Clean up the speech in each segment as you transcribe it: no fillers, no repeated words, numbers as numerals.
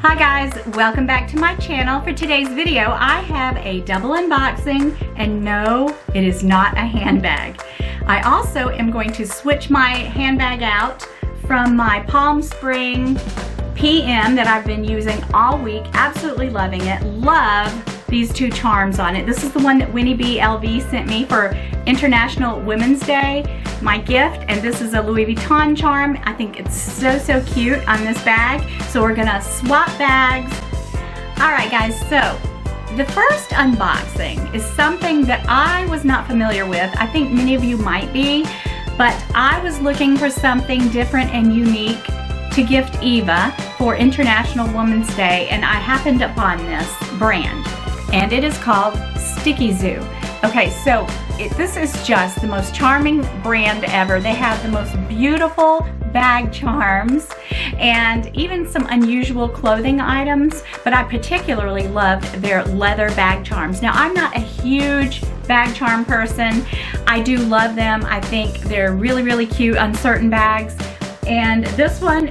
Hi guys, welcome back to my channel. For today's video, I have a double unboxing, and no, it is not a handbag. I also am going to switch my handbag out from my Palm Spring PM that I've been using all week. Absolutely loving it. Love these two charms on it. This is the one that YotaStyle sent me for International Women's Day, my gift, and this is a Louis Vuitton charm. I think it's so cute on this bag. So we're gonna swap bags. All right guys, so the first unboxing is something that I was not familiar with. I think many of you might be, but I was looking for something different and unique to gift Eva for International Women's Day, and I happened upon this brand, and it is called Sticky Zoo. Okay, so this is just the most charming brand ever. They have the most beautiful bag charms and even some unusual clothing items, but I particularly loved their leather bag charms. Now, I'm not a huge bag charm person. I do love them. I think they're really cute on certain bags, and this one,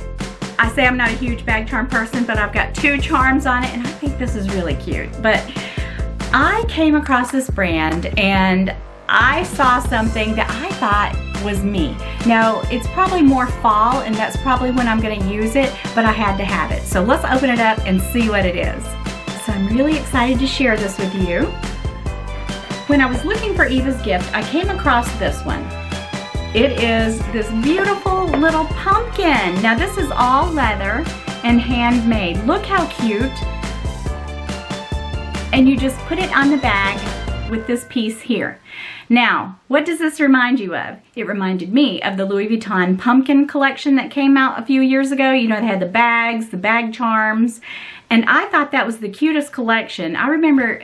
I say I'm not a huge bag charm person, but I've got two charms on it, and I think this is really cute. But I came across this brand and I saw something that I thought was me. Now, it's probably more fall, and that's probably when I'm gonna use it, but I had to have it. So let's open it up and see what it is. So I'm really excited to share this with you. When I was looking for Eva's gift, I came across this one. It is this beautiful little pumpkin. Now, this is all leather and handmade. Look how cute. And you just put it on the bag with this piece here. Now, what does this remind you of? It reminded me of the Louis Vuitton pumpkin collection that came out a few years ago. You know, they had the bags, the bag charms, and I thought that was the cutest collection. I remember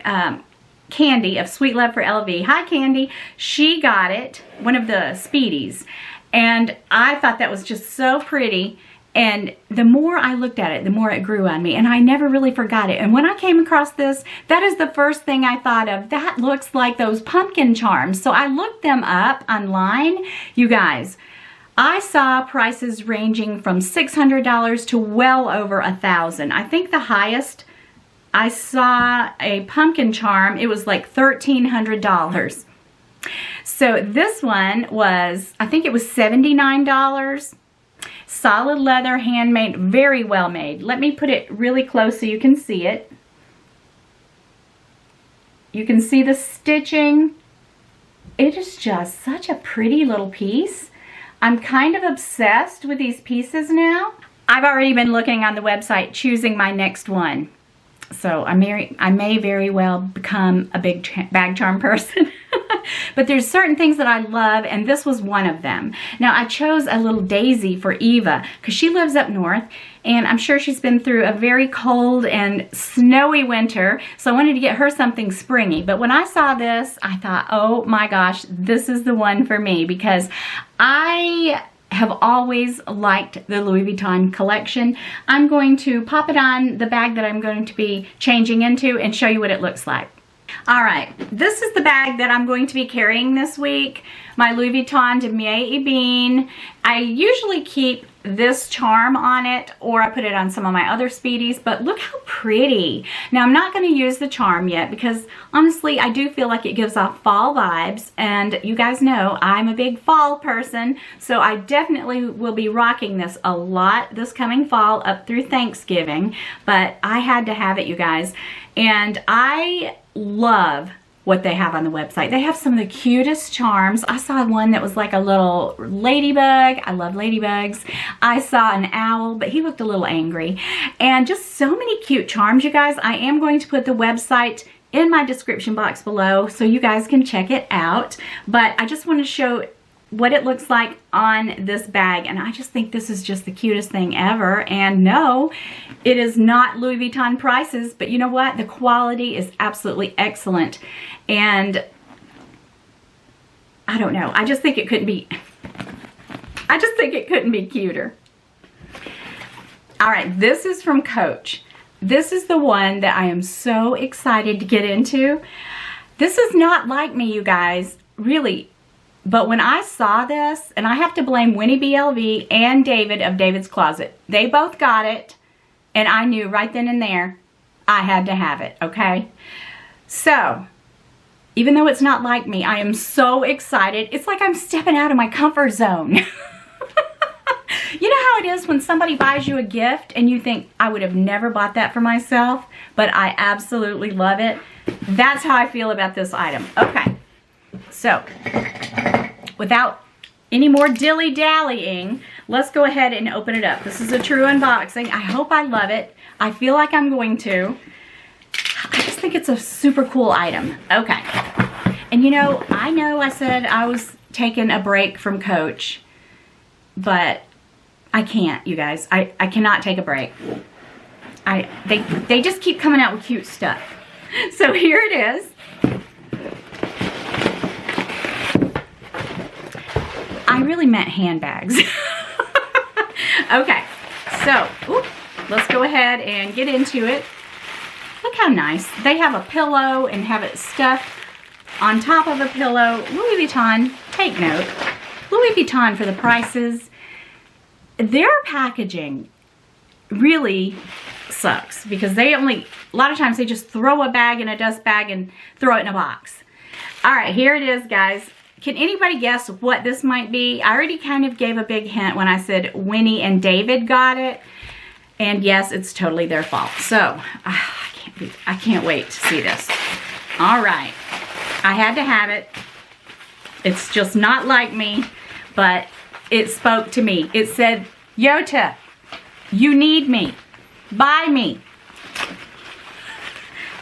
Candy of Sweet Love for LV. Hi Candy. She got it, one of the Speedies, and I thought that was just so pretty. And the more I looked at it, the more it grew on me, and I never really forgot it. And when I came across this, that is the first thing I thought of. That looks like those pumpkin charms. So I looked them up online. You guys, I saw prices ranging from $600 to well over $1,000. I think the highest I saw a pumpkin charm, it was like $1,300. So this one was, I think it was $79. Solid leather, handmade, very well made. Let me put it really close so you can see it. You can see the stitching. It is just such a pretty little piece. I'm kind of obsessed with these pieces now. I've already been looking on the website, choosing my next one. So I may very well become a big bag charm person. But there's certain things that I love, and this was one of them. Now, I chose a little daisy for Eva because she lives up north, and I'm sure she's been through a very cold and snowy winter, so I wanted to get her something springy. But when I saw this, I thought, oh my gosh, this is the one for me, because I have always liked the Louis Vuitton collection. I'm going to pop it on the bag that I'm going to be changing into and show you what it looks like. All right, this is the bag that I'm going to be carrying this week, my Louis Vuitton de Mieux. I usually keep this charm on it, or I put it on some of my other Speedies, but look how pretty. Now, I'm not going to use the charm yet because honestly, I do feel like it gives off fall vibes, and you guys know I'm a big fall person, so I definitely will be rocking this a lot this coming fall up through Thanksgiving, but I had to have it, you guys, and I love what they have on the website. They have some of the cutest charms. I saw one that was like a little ladybug. I love ladybugs. I saw an owl, but he looked a little angry. And just so many cute charms, you guys. I am going to put the website in my description box below so you guys can check it out. But I just want to show what it looks like on this bag, and I just think this is just the cutest thing ever. And no, it is not Louis Vuitton prices, but you know what? The quality is absolutely excellent, and I don't know, I just think it couldn't be cuter. All right, this is from Coach. This is the one that I am so excited to get into. This is not like me, you guys, really. But when I saw this, and I have to blame Winnie BLV and David of David's Closet. They both got it. And I knew right then and there I had to have it, okay? So, even though it's not like me, I am so excited. It's like I'm stepping out of my comfort zone. You know how it is when somebody buys you a gift and you think, I would have never bought that for myself, but I absolutely love it. That's how I feel about this item. Okay, so without any more dilly-dallying, let's go ahead and open it up. This is a true unboxing. I hope I love it. I feel like I'm going to. I just think it's a super cool item. Okay, and you know I said I was taking a break from Coach, but I can't, you guys. I cannot take a break. They just keep coming out with cute stuff. So here it is. I really meant handbags. Okay, so let's go ahead and get into it. Look how nice. They have a pillow and have it stuffed on top of a pillow. Louis Vuitton, take note. Louis Vuitton for the prices. Their packaging really sucks because a lot of times they just throw a bag in a dust bag and throw it in a box. All right, here it is, guys. Can anybody guess what this might be? I already kind of gave a big hint when I said Winnie and David got it. And yes, it's totally their fault. So, I can't wait to see this. All right, I had to have it. It's just not like me, but it spoke to me. It said, Yota, you need me. Buy me.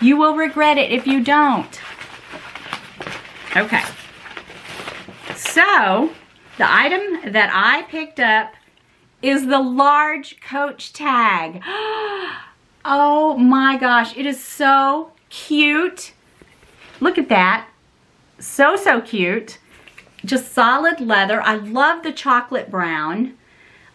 You will regret it if you don't. Okay. So, the item that I picked up is the large Coach tag. Oh my gosh, it is so cute. Look at that. So cute. Just solid leather. I love the chocolate brown.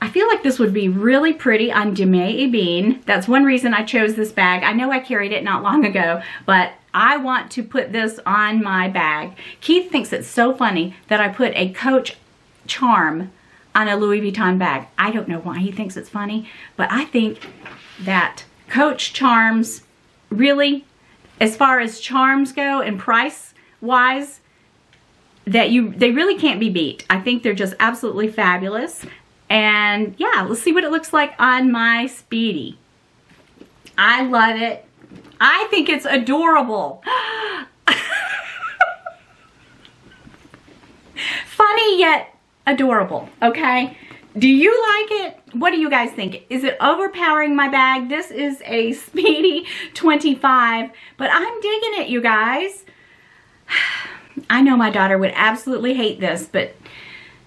I feel like this would be really pretty on Demae Ebene. That's one reason I chose this bag. I know I carried it not long ago, but I want to put this on my bag. Keith thinks it's so funny that I put a Coach charm on a Louis Vuitton bag. I don't know why he thinks it's funny, but I think that Coach charms really, as far as charms go and price-wise, they really can't be beat. I think they're just absolutely fabulous. And yeah, let's see what it looks like on my Speedy. I love it. I think it's adorable. Funny yet adorable, okay? Do you like it? What do you guys think? Is it overpowering my bag? This is a Speedy 25, but I'm digging it, you guys. I know my daughter would absolutely hate this, but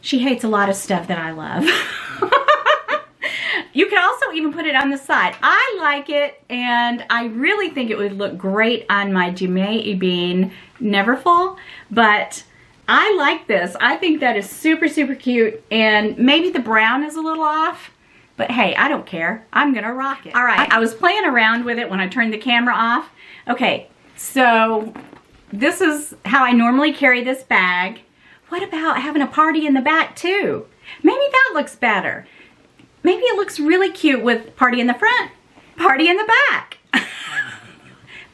she hates a lot of stuff that I love. You can also even put it on the side. I like it, and I really think it would look great on my Demae Ebene Neverfull, but I like this. I think that is super cute, and maybe the brown is a little off, but hey, I don't care. I'm gonna rock it. All right, I was playing around with it when I turned the camera off. Okay, so this is how I normally carry this bag. What about having a party in the back too? Maybe that looks better. Maybe it looks really cute with party in the front, party in the back.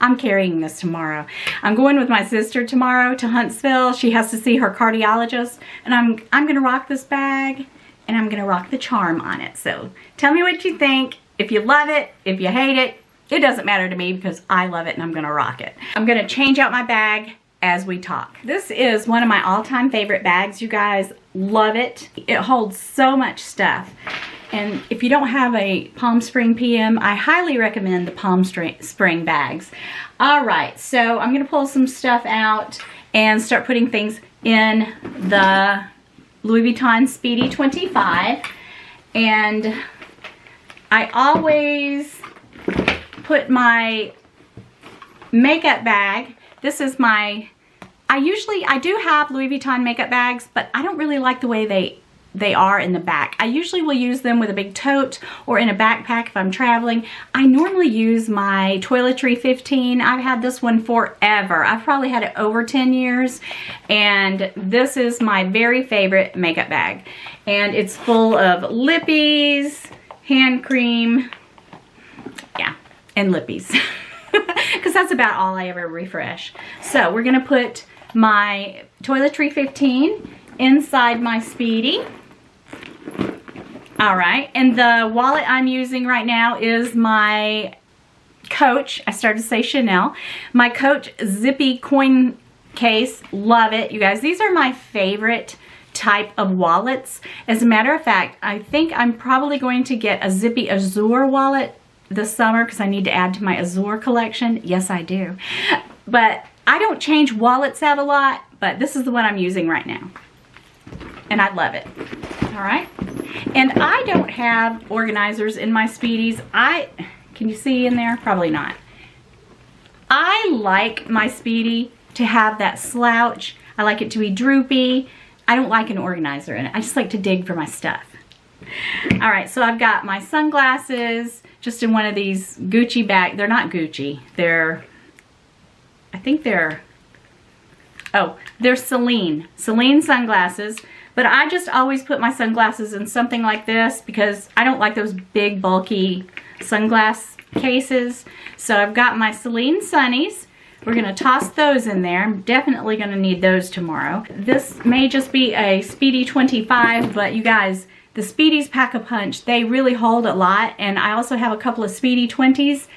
I'm carrying this tomorrow. I'm going with my sister tomorrow to Huntsville. She has to see her cardiologist, and I'm gonna rock this bag, and I'm gonna rock the charm on it. So tell me what you think. If you love it, if you hate it, it doesn't matter to me because I love it and I'm gonna rock it. I'm gonna change out my bag as we talk. This is one of my all-time favorite bags, you guys. Love it. It holds so much stuff. And if you don't have a Palm Spring PM, I highly recommend the Palm Spring bags. All right, so I'm gonna pull some stuff out and start putting things in the Louis Vuitton Speedy 25. And I always put my makeup bag. This is my, I do have Louis Vuitton makeup bags, but I don't really like the way they are in the back. I usually will use them with a big tote or in a backpack if I'm traveling. I normally use my Toiletry 15. I've had this one forever. I've probably had it over 10 years, and this is my very favorite makeup bag. And it's full of lippies, hand cream, and lippies. Because that's about all I ever refresh. So we're going to put my Toiletry 15 inside my Speedy. All right, and the wallet I'm using right now is my Coach. I started to say Chanel. My Coach zippy coin case. Love it, you guys. These are my favorite type of wallets. As a matter of fact, I think I'm probably going to get a zippy azure wallet this summer because I need to add to my azure collection. Yes, I do. But I don't change wallets out a lot, but this is the one I'm using right now. And I love it. All right. And I don't have organizers in my Speedies. Can you see in there? Probably not. I like my Speedy to have that slouch. I like it to be droopy. I don't like an organizer in it. I just like to dig for my stuff. All right, so I've got my sunglasses just in one of these Gucci bags. They're not Gucci. I think they're Celine sunglasses. But I just always put my sunglasses in something like this because I don't like those big, bulky sunglass cases. So I've got my Celine Sunnies. We're going to toss those in there. I'm definitely going to need those tomorrow. This may just be a Speedy 25, but you guys, the Speedies pack a punch. They really hold a lot, and I also have a couple of Speedy 20s.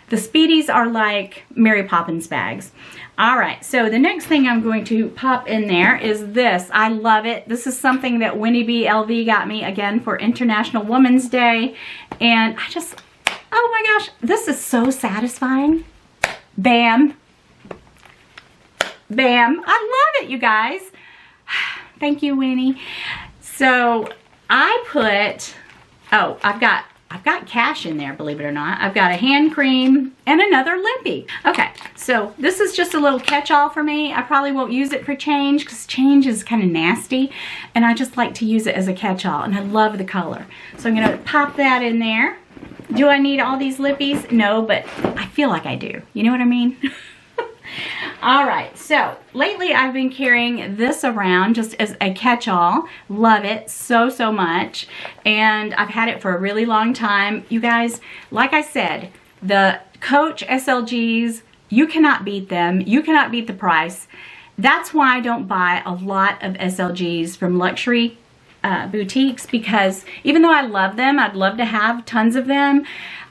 The Speedies are like Mary Poppins bags. All right, so the next thing I'm going to pop in there is this. I love it. This is something that Winnie B. LV got me, again, for International Women's Day. And I just, oh my gosh, this is so satisfying. Bam. Bam. I love it, you guys. Thank you, Winnie. So I put, I've got cash in there, believe it or not. I've got a hand cream and another lippy. Okay, so this is just a little catch-all for me. I probably won't use it for change because change is kind of nasty, and I just like to use it as a catch-all, and I love the color. So I'm gonna pop that in there. Do I need all these lippies? No, but I feel like I do. You know what I mean? All right, so lately I've been carrying this around just as a catch-all. Love it so, so much. And I've had it for a really long time. You guys, like I said, the Coach SLGs, you cannot beat them. You cannot beat the price. That's why I don't buy a lot of SLGs from luxury boutiques, because even though I love them, I'd love to have tons of them,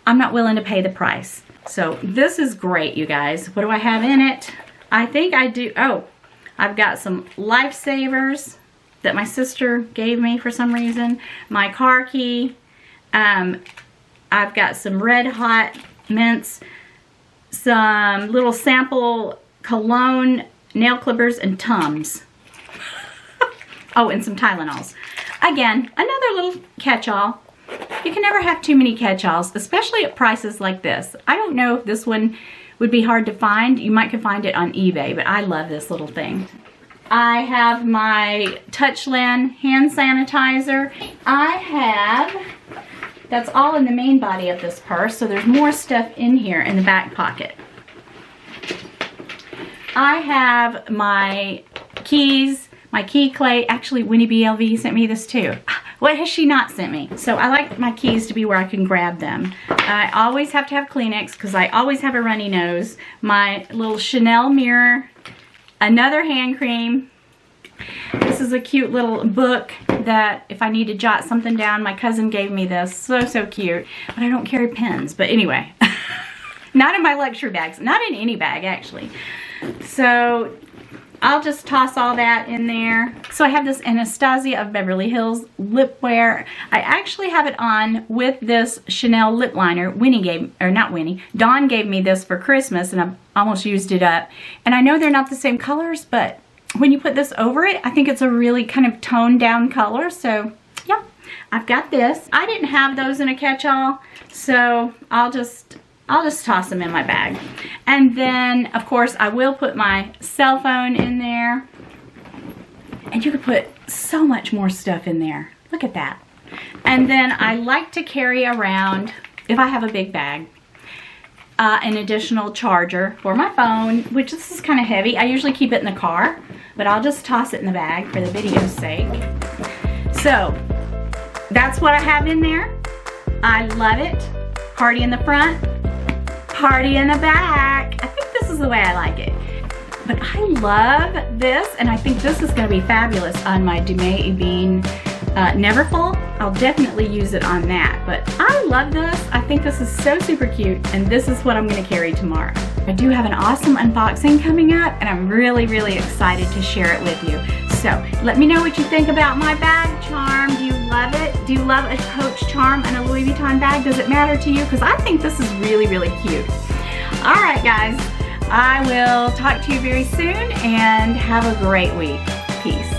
I'm not willing to pay the price. So this is great, you guys. What do I have in it? I think I do, I've got some Lifesavers that my sister gave me for some reason. My car key. I've got some Red Hot mints, some little sample cologne, nail clippers, and Tums. Oh, and some Tylenols. Again, another little catch-all. You can never have too many catch-alls, especially at prices like this. I don't know if this one would be hard to find. You might could find it on eBay, but I love this little thing. I have my Touchland hand sanitizer. That's all in the main body of this purse, so there's more stuff in here in the back pocket. I have my keys, my key clay. Actually, Winnie B. LV sent me this too. What has she not sent me? So I like my keys to be where I can grab them. I always have to have Kleenex because I always have a runny nose. My little Chanel mirror. Another hand cream. This is a cute little book that if I need to jot something down, my cousin gave me this. So, so cute. But I don't carry pens. But anyway. Not in my luxury bags. Not in any bag, actually. So I'll just toss all that in there. So I have this Anastasia of Beverly Hills lip wear. I actually have it on with this Chanel lip liner. Dawn gave me this for Christmas, and I've almost used it up. And I know they're not the same colors, but when you put this over it, I think it's a really kind of toned down color. So yeah, I've got this. I didn't have those in a catch-all, so I'll just toss them in my bag. And then, of course, I will put my cell phone in there. And you could put so much more stuff in there. Look at that. And then I like to carry around, if I have a big bag, an additional charger for my phone, which this is kind of heavy. I usually keep it in the car, but I'll just toss it in the bag for the video's sake. So, that's what I have in there. I love it. Party in the front, party in the back. I think this is the way I like it. But I love this, and I think this is going to be fabulous on my Demae Ebene Neverfull. I'll definitely use it on that. But I love this. I think this is so super cute, and this is what I'm going to carry tomorrow. I do have an awesome unboxing coming up, and I'm really, really excited to share it with you. So let me know what you think about my bag charm. Do you love it? Do you love a Coach charm and a Louis Vuitton bag? Does it matter to you? Because I think this is really, really cute. All right, guys. I will talk to you very soon, and have a great week. Peace.